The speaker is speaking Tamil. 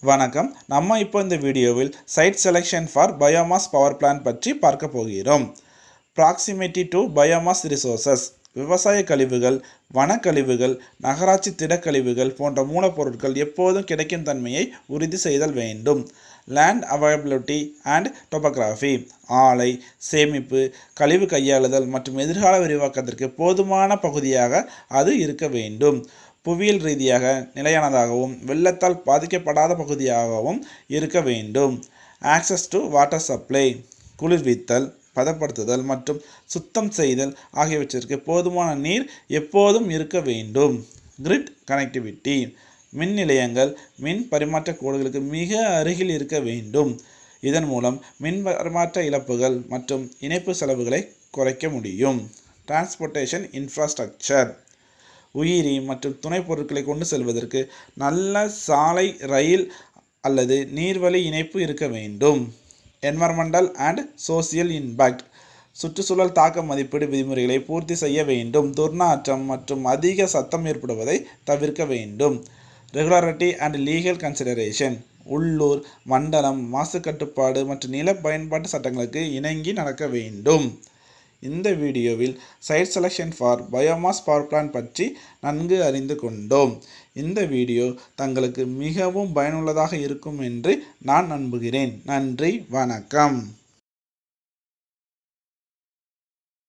வணக்கம். நம்ம இப்போ இந்த வீடியோவில் site selection for biomass power plant பற்றி பார்க்க போகிறோம். ப்ராக்சிமிட்டி டு பயோமாஸ் ரிசோர்சஸ், விவசாய கழிவுகள், வனக்கழிவுகள், நகராட்சி திடக்கழிவுகள் போன்ற மூலப்பொருட்கள் எப்போதும் கிடைக்கும் தன்மையை உறுதி செய்தல் வேண்டும். லேண்ட் அவைலபிலிட்டி அண்ட் டொபோகிராஃபி, ஆலை, சேமிப்பு, கழிவு கையாளுதல் மற்றும் எதிர்கால விரிவாக்கத்திற்கு போதுமான பகுதியாக அது இருக்க வேண்டும். புவியியல் ரீதியாக நிலையானதாகவும் வெள்ளத்தால் பாதிக்கப்படாத பகுதியாகவும் இருக்க வேண்டும். ஆக்சஸ் டு வாட்டர் சப்ளை, குளிர்வித்தல், பதப்படுத்துதல் மற்றும் சுத்தம் செய்தல் ஆகியவற்றிற்கு போதுமான நீர் எப்போதும் இருக்க வேண்டும். கிரிட் கனெக்டிவிட்டி, மின் நிலையங்கள் மின் பரிமாற்ற கோடுகளுக்கு மிக அருகில் இருக்க வேண்டும். இதன் மூலம் மின் பரிமாற்ற இழப்புகள் மற்றும் இணைப்பு செலவுகளை குறைக்க முடியும். டிரான்ஸ்போர்ட்டேஷன் இன்ஃப்ராஸ்ட்ரக்சர், உயிரி மற்றும் துணை பொருட்களை கொண்டு செல்வதற்கு நல்ல சாலை, ரயில் அல்லது நீர்வழி இணைப்பு இருக்க வேண்டும். என்வரன்மெண்டல் அண்ட் சோசியல் இம்பேக்ட், சுற்றுச்சூழல் தாக்க மதிப்பீடு விதிமுறைகளை பூர்த்தி செய்ய வேண்டும். துர்நாற்றம் மற்றும் அதிக சத்தம் ஏற்படுவதை தவிர்க்க வேண்டும். ரெகுலாரிட்டி அண்ட் லீகல் கன்சிடரேஷன், உள்ளூர், மண்டலம், மாசு கட்டுப்பாடு மற்றும் நில பயன்பாட்டு சட்டங்களுக்கு இணங்கி நடக்க வேண்டும். இந்த வீடியோவில் site selection for biomass power plant பற்றி நன்கு அறிந்து கொண்டோம். இந்த வீடியோ தங்களுக்கு மிகவும் பயனுள்ளதாக இருக்கும் என்று நான் நம்புகிறேன். நன்றி, வணக்கம்.